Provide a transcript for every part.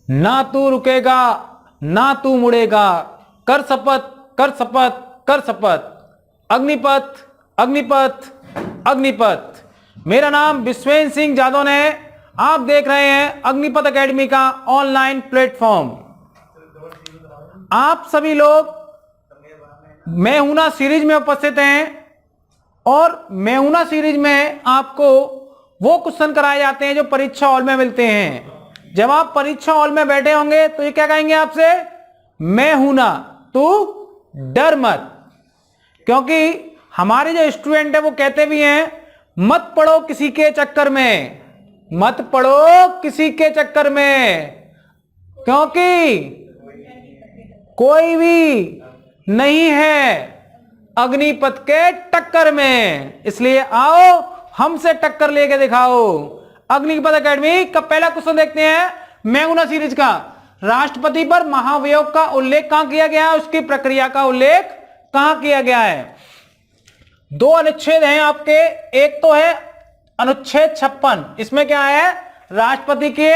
ना तू रुकेगा ना तू मुड़ेगा, कर शपथ कर शपथ कर शपथ, अग्निपथ अग्निपथ अग्निपथ। मेरा नाम विश्वेंद्र सिंह जादव है। आप देख रहे हैं अग्निपथ एकेडमी का ऑनलाइन प्लेटफॉर्म। आप सभी लोग मैं हूं ना सीरीज में उपस्थित हैं और मैं हूं ना सीरीज में आपको वो क्वेश्चन कराए जाते हैं जो परीक्षा हॉल में मिलते हैं। जब आप परीक्षा हॉल में बैठे होंगे तो ये क्या कहेंगे आपसे, मैं हूं ना, तू डर मत। क्योंकि हमारे जो स्टूडेंट है वो कहते भी हैं मत पढ़ो किसी के चक्कर में, मत पढ़ो किसी के चक्कर में, क्योंकि कोई भी नहीं है अग्निपथ के टक्कर में। इसलिए आओ हमसे टक्कर लेके दिखाओ। अग्निपथ एकेडमी का पहला क्वेश्चन देखते हैं मैगुना सीरीज का। राष्ट्रपति पर महाभियोग का उल्लेख कहां किया गया है, उसकी प्रक्रिया का उल्लेख कहां किया गया है। दो अनुच्छेद हैं आपके, एक तो है अनुच्छेद 56, इसमें क्या है, राष्ट्रपति के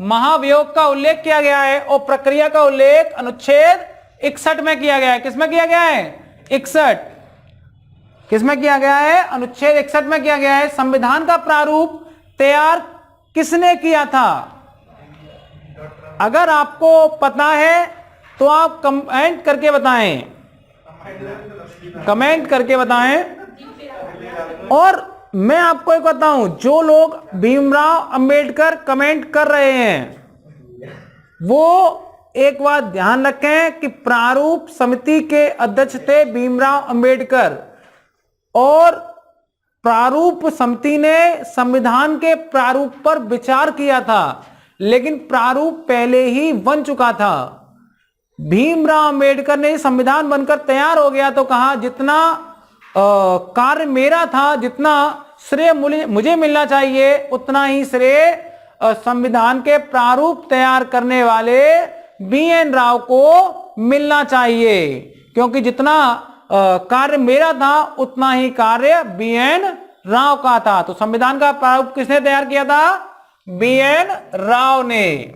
महाभियोग का उल्लेख किया गया है और प्रक्रिया का उल्लेख अनुच्छेद 61 में किया गया है। किसमें किया गया है, 61। किसमें किया गया है, अनुच्छेद 61 में किया गया है। संविधान का प्रारूप तैयार किसने किया था। अगर आपको पता है तो आप कमेंट करके बताएं, कमेंट करके बताएं। और मैं आपको एक बताऊं, जो लोग भीमराव अंबेडकर कमेंट कर रहे हैं वो एक बात ध्यान रखें कि प्रारूप समिति के अध्यक्ष थे भीमराव अंबेडकर और प्रारूप समिति ने संविधान के प्रारूप पर विचार किया था, लेकिन प्रारूप पहले ही बन चुका था। भीमराव अंबेडकर ने संविधान बनकर तैयार हो गया तो कहा जितना कार्य मेरा था, जितना श्रेय मुझे मिलना चाहिए उतना ही श्रेय संविधान के प्रारूप तैयार करने वाले BN राव को मिलना चाहिए, क्योंकि जितना कार्य मेरा था उतना ही कार्य BN राव का था। तो संविधान का प्रारूप किसने तैयार किया था, BN राव ने।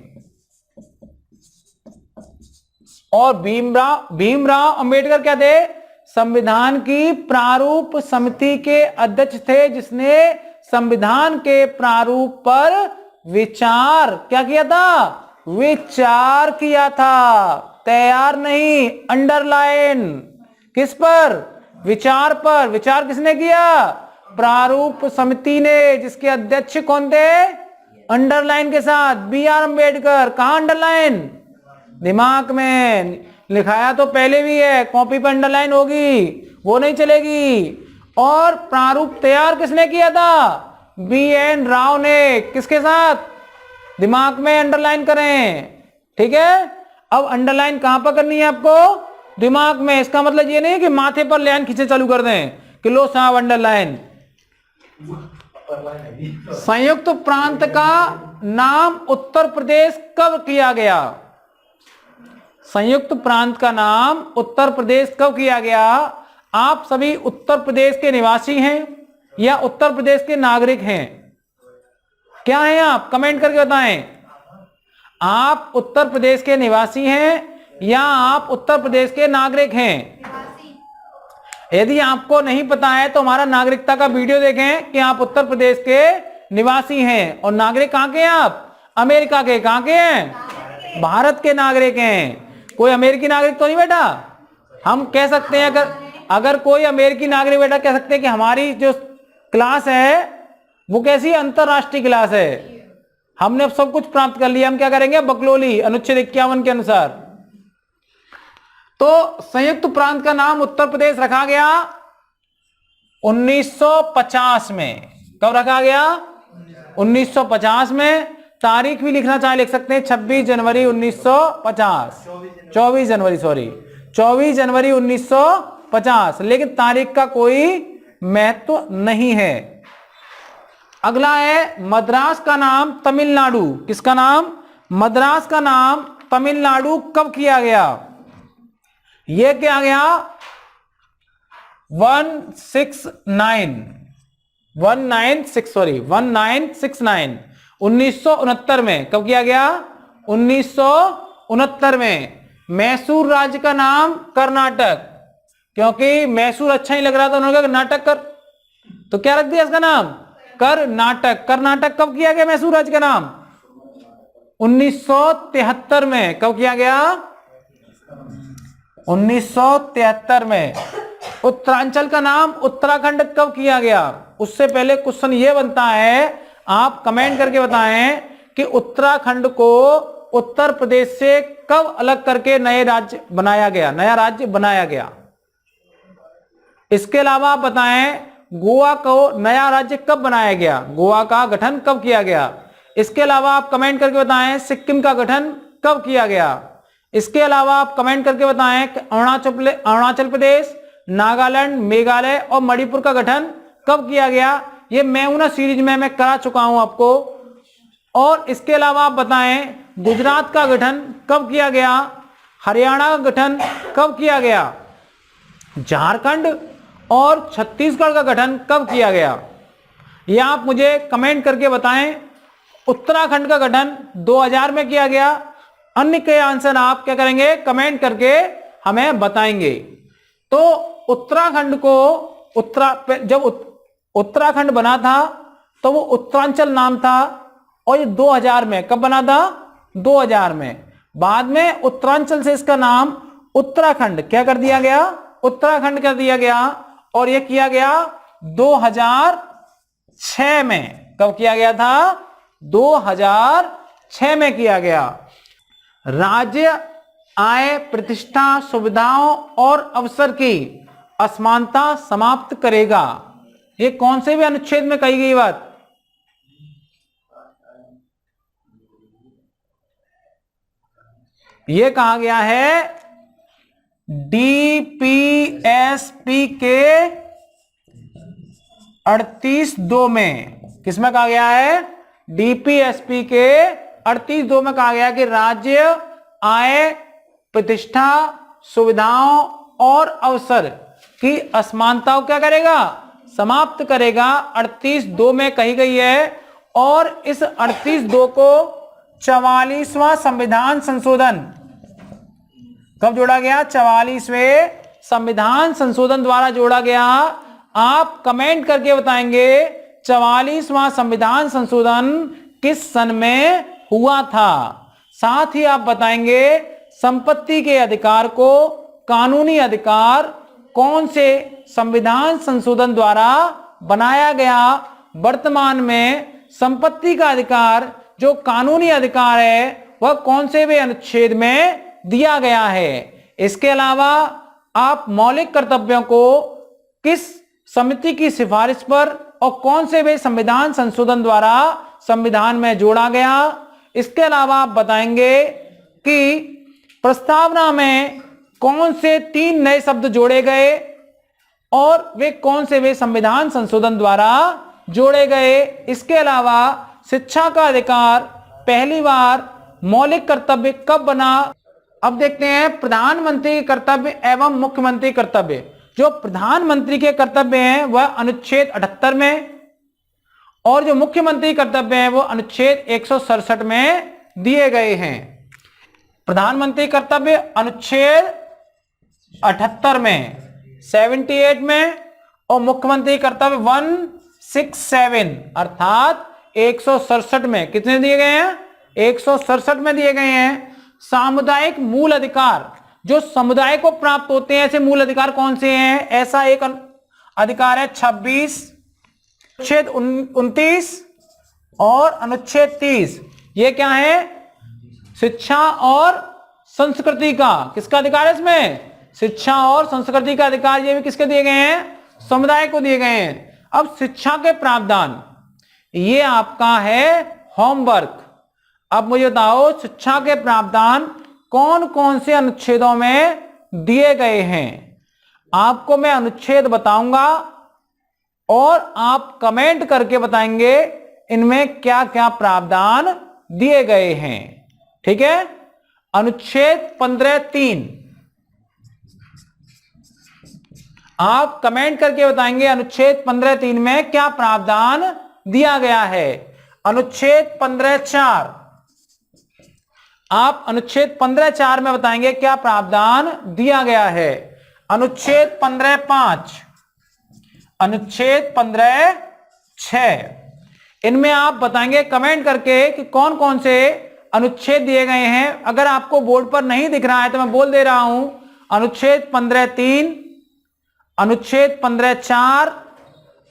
और भीमराव अंबेडकर क्या थे, संविधान की प्रारूप समिति के अध्यक्ष थे, जिसने संविधान के प्रारूप पर विचार क्या किया था, विचार किया था, तैयार नहीं, अंडरलाइन। किस पर, विचार पर। विचार किसने किया, प्रारूप समिति ने, जिसके अध्यक्ष कौन थे, अंडरलाइन के साथ BR अंबेडकर। कहां अंडरलाइन, दिमाग में लिखाया तो पहले भी है, कॉपी पर अंडरलाइन होगी, वो नहीं चलेगी। और प्रारूप तैयार किसने किया था, BN राव ने। किसके साथ, दिमाग में अंडरलाइन करें, ठीक है। अब अंडरलाइन कहां पर करनी है आपको, दिमाग में। इसका मतलब ये नहीं कि माथे पर लाइन खींचे चालू कर दें कि लो साहब अंडरलाइन। संयुक्त प्रांत का नाम उत्तर प्रदेश कब किया गया, संयुक्त प्रांत का नाम उत्तर प्रदेश कब किया गया। आप सभी उत्तर प्रदेश के निवासी हैं या उत्तर प्रदेश के नागरिक हैं, क्या हैं आप, कमेंट करके बताएं। आप उत्तर प्रदेश के निवासी हैं या आप उत्तर प्रदेश के नागरिक हैं। यदि आपको नहीं पता है तो हमारा नागरिकता का वीडियो देखें कि आप उत्तर प्रदेश के निवासी हैं। और नागरिक कहां के हैं आप, अमेरिका के। कहां के हैं, भारत के नागरिक हैं। कोई अमेरिकी नागरिक तो नहीं बेटा। हम कह सकते हैं अगर कोई अमेरिकी नागरिक बेटा कह सकते हैं कि हमारी जो क्लास है वो कैसी अंतरराष्ट्रीय क्लास है, हमने अब सब कुछ प्राप्त कर लिया, हम क्या करेंगे, बकलोली अनुच्छेद 51 के अनुसार। तो संयुक्त प्रांत का नाम उत्तर प्रदेश रखा गया 1950 में। कब रखा गया, 1950 में। तारीख भी लिखना चाहे लिख सकते हैं, 26 जनवरी 1950, 24 जनवरी, सॉरी 24 जनवरी 1950, लेकिन तारीख का कोई महत्व नहीं है। अगला है मद्रास का नाम तमिलनाडु। किसका नाम, मद्रास का नाम तमिलनाडु कब किया गया। यह क्या गया 1969 1969 में। कब किया गया? 1969 में। मैसूर राज्य का नाम कर्नाटक, क्योंकि मैसूर अच्छा ही लग रहा था, उन्होंने कहा नाटक कर, तो क्या रख दिया इसका नाम? कर्नाटक। कर्नाटक कब किया गया मैसूर राज्य का नाम? 1973 में। कब किया गया? 1973 में। उत्तरांचल का नाम उत्तराखंड कब किया गया? उससे पहले क्वेश्चन ये बनता है, आप कमेंट करके बताएं कि उत्तराखंड को उत्तर प्रदेश से कब अलग करके नए राज्य बनाया गया, नया राज्य बनाया गया। इसके अलावा आप बताएं गोवा को नया राज्य कब बनाया गया, गोवा का गठन कब किया गया। इसके अलावा आप कमेंट करके बताएं सिक्किम का गठन कब किया गया। इसके अलावा आप कमेंट करके बताएं अरुणाचल प्रदेश, नागालैंड, मेघालय और मणिपुर का गठन कब किया गया। ये मैं हूं ना सीरीज में मैं करा चुका हूं आपको। और इसके अलावा आप बताएं गुजरात का गठन कब किया गया, हरियाणा का गठन कब किया गया, झारखंड और छत्तीसगढ़ का गठन कब किया गया। यह आप मुझे कमेंट करके बताएं। उत्तराखंड का गठन 2000 में किया गया। अन्य के आंसर आप क्या करेंगे? कमेंट करके हमें बताएंगे। तो उत्तराखंड को जब उत्तराखंड बना था तो वो उत्तरांचल नाम था, और ये 2000 में कब बना था? 2000 में। बाद में उत्तरांचल से इसका नाम उत्तराखंड क्या कर दिया गया? उत्तराखंड कर दिया गया। और यह किया गया 2006 में। कब किया गया था? 2006 में किया गया। राज्य आय, प्रतिष्ठा, सुविधाओं और अवसर की असमानता समाप्त करेगा। ये कौन से भी अनुच्छेद में कही गई बात? ये कहा गया है डीपीएसपी के 38(2) में। किसमें कहा गया है? डीपीएसपी के 38(2) में कहा गया कि राज्य आय, प्रतिष्ठा, सुविधाओं और अवसर की असमानता को क्या करेगा? समाप्त करेगा। 38(2) में कही गई है। और इस 38(2) को 44वां संविधान संशोधन कब जोड़ा गया? 44वें संविधान संशोधन द्वारा जोड़ा गया। आप कमेंट करके बताएंगे 44वां संविधान संशोधन किस सन में हुआ था। साथ ही आप बताएंगे संपत्ति के अधिकार को कानूनी अधिकार कौन से संविधान संशोधन द्वारा बनाया गया। वर्तमान में संपत्ति का अधिकार जो कानूनी अधिकार है वह कौन से भी अनुच्छेद में दिया गया है। इसके अलावा आप मौलिक कर्तव्यों को किस समिति की सिफारिश पर और कौन से भी संविधान संशोधन द्वारा संविधान में जोड़ा गया। इसके अलावा आप बताएंगे कि प्रस्तावना में कौन से 3 नए शब्द जोड़े गए और वे कौन से वे संविधान संशोधन द्वारा जोड़े गए। इसके अलावा शिक्षा का अधिकार पहली बार मौलिक कर्तव्य कब बना। अब देखते हैं प्रधानमंत्री के कर्तव्य एवं मुख्यमंत्री कर्तव्य। जो प्रधानमंत्री के कर्तव्य हैं वह अनुच्छेद 78 में, और जो मुख्यमंत्री कर्तव्य हैं वो अनुच्छेद 167 में दिए गए हैं। प्रधानमंत्री कर्तव्य अनुच्छेद 78 में, 78 में, और मुख्यमंत्री कर्तव्य 167 अर्थात 167 में। कितने दिए गए हैं? 167 में दिए गए हैं। सामुदायिक मूल अधिकार जो समुदाय को प्राप्त होते हैं, ऐसे मूल अधिकार कौन से हैं? ऐसा एक अधिकार है 26, अनुच्छेद 29 और अनुच्छेद 30। ये क्या है? शिक्षा और संस्कृति का। किसका अधिकार है इसमें? शिक्षा और संस्कृति का अधिकार। ये भी किसके दिए गए हैं? समुदाय को दिए गए हैं। अब शिक्षा के प्रावधान, ये आपका है होमवर्क। अब मुझे बताओ शिक्षा के प्रावधान कौन कौन से अनुच्छेदों में दिए गए हैं। आपको मैं अनुच्छेद बताऊंगा और आप कमेंट करके बताएंगे इनमें क्या क्या प्रावधान दिए गए हैं। ठीक है? अनुच्छेद 15(3) आप कमेंट करके बताएंगे अनुच्छेद 15(3) में क्या प्रावधान दिया गया है। अनुच्छेद 15(4), आप अनुच्छेद 15(4) में बताएंगे क्या प्रावधान दिया गया है। अनुच्छेद 15(5), अनुच्छेद 15(6), इनमें आप बताएंगे कमेंट करके कि कौन कौन से अनुच्छेद दिए गए हैं। अगर आपको बोर्ड पर नहीं दिख रहा है तो मैं बोल दे रहा हूं, अनुच्छेद 15(3), अनुच्छेद 15(4),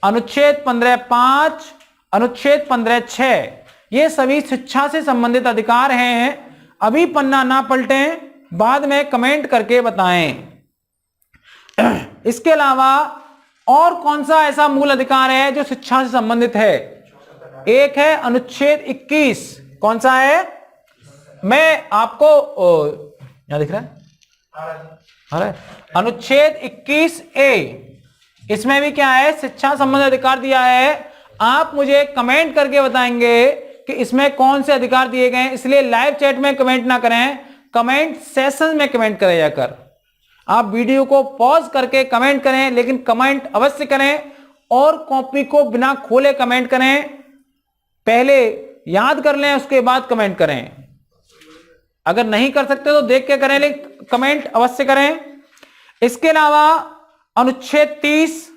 अनुच्छेद 15(5), अनुच्छेद 15(6), ये सभी शिक्षा से संबंधित अधिकार हैं। अभी पन्ना ना पलटें, बाद में कमेंट करके बताएं। इसके अलावा और कौन सा ऐसा मूल अधिकार है जो शिक्षा से संबंधित है? एक है अनुच्छेद 21। कौन सा है? मैं आपको यहां दिख रहा है, अनुच्छेद 21(a), इसमें भी क्या है? शिक्षा संबंधी अधिकार दिया है। आप मुझे कमेंट करके बताएंगे कि इसमें कौन से अधिकार दिए गए हैं। इसलिए लाइव चैट में कमेंट ना करें, कमेंट सेशन में कमेंट करें जाकर। आप वीडियो को पॉज करके कमेंट करें, लेकिन कमेंट अवश्य करें और कॉपी को बिना खोले कमेंट करें। पहले याद कर लें, उसके बाद कमेंट करें। अगर नहीं कर सकते तो देख के करें, लेकिन कमेंट अवश्य करें। इसके अलावा अनुच्छेद 30,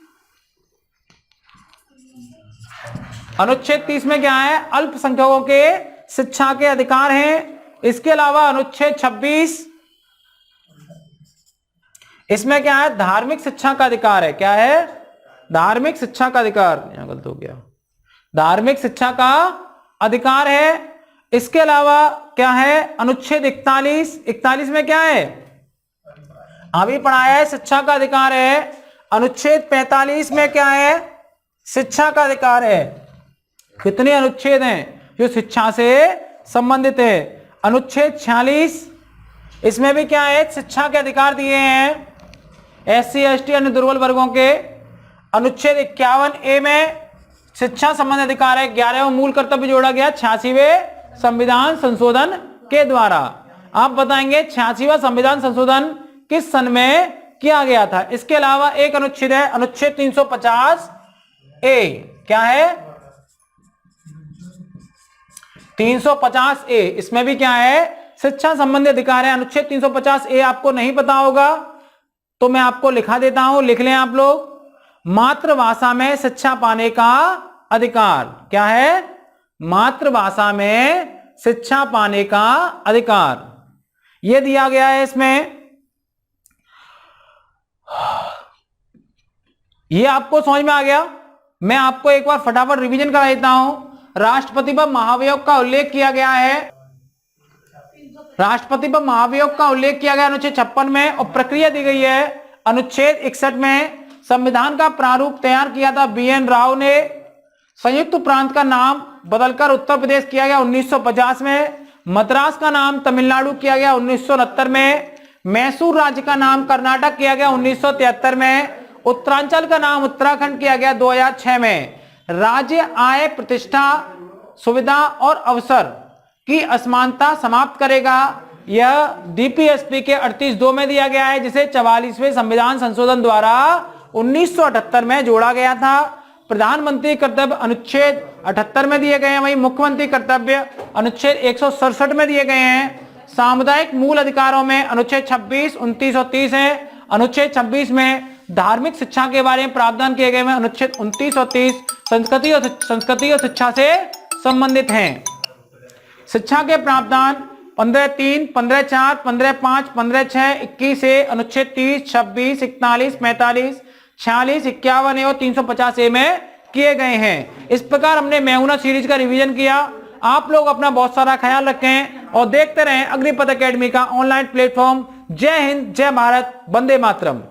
अनुच्छेद 30 में क्या है? अल्पसंख्यकों के शिक्षा के अधिकार हैं। इसके अलावा अनुच्छेद 26, इसमें क्या है? धार्मिक शिक्षा का अधिकार है। क्या है? धार्मिक शिक्षा का अधिकार, यहां गलत हो गया, धार्मिक शिक्षा का अधिकार है। इसके अलावा क्या है? अनुच्छेद 41, 41 में क्या है? अभी पढ़ाया है, शिक्षा का अधिकार है। अनुच्छेद 45 में क्या है? शिक्षा का अधिकार है। कितने अनुच्छेद हैं जो शिक्षा से संबंधित है? अनुच्छेद 46, इसमें भी क्या है? शिक्षा के अधिकार दिए हैं SC ST अन्य दुर्बल वर्गों के। अनुच्छेद 51(a) में शिक्षा संबंधी अधिकार है। 11वां मूल कर्तव्य जोड़ा गया 86वें संविधान संशोधन के द्वारा। आप बताएंगे 86वां संविधान संशोधन किस सन में किया गया था। इसके अलावा एक अनुच्छेद है, अनुच्छेद 350(a). क्या है? 350(a), इसमें भी क्या है? शिक्षा संबंधी अधिकार है। अनुच्छेद 350(a) आपको नहीं पता होगा तो मैं आपको लिखा देता हूं, लिख लें आप लोग। मातृभाषा में शिक्षा पाने का अधिकार। क्या है? मातृभाषा में शिक्षा पाने का अधिकार, यह दिया गया है इसमें। यह आपको समझ में आ गया? मैं आपको एक बार फटाफट रिवीजन करा देता हूं। राष्ट्रपति पर महाभियोग का उल्लेख किया गया है, राष्ट्रपति पर महाभियोग का उल्लेख किया गया अनुच्छेद 56 में, और प्रक्रिया दी गई है अनुच्छेद 61 में। संविधान का प्रारूप तैयार किया था BN राव ने। संयुक्त प्रांत का नाम बदलकर उत्तर प्रदेश किया गया 1950 में। मद्रास का नाम तमिलनाडु किया गया 1969 में। मैसूर राज्य का नाम कर्नाटक किया गया 1973 में। उत्तरांचल का नाम उत्तराखंड किया गया 2006 में। राज्य आय, प्रतिष्ठा, सुविधा और अवसर की असमानता समाप्त करेगा, यह DPSP के 38(2) में दिया गया है, जिसे 44वें संविधान संशोधन द्वारा 1978 में जोड़ा गया था। प्रधानमंत्री कर्तव्य अनुच्छेद 78 में दिए गए हैं, वहीं मुख्यमंत्री कर्तव्य अनुच्छेद 167 में दिए गए हैं। सामुदायिक मूल अधिकारों में अनुच्छेद 26, 29 और 30 है। अनुच्छेद 26 में धार्मिक शिक्षा के बारे में प्रावधान किए गए हैं। अनुच्छेद 29 और 30 संस्कृति और शिक्षा से संबंधित हैं। शिक्षा के प्रावधान 15(3), 15(4), 15(5), 15(6), 21 से अनुच्छेद 30, 26, 41, 45, 46, 51 और 350(a) में किए गए हैं। इस प्रकार हमने मैहुना सीरीज का रिवीजन किया। आप लोग अपना बहुत सारा ख्याल रखें और देखते रहें अग्निपथ एकेडमी का ऑनलाइन प्लेटफॉर्म। जय हिंद, जय भारत, वंदे मातरम।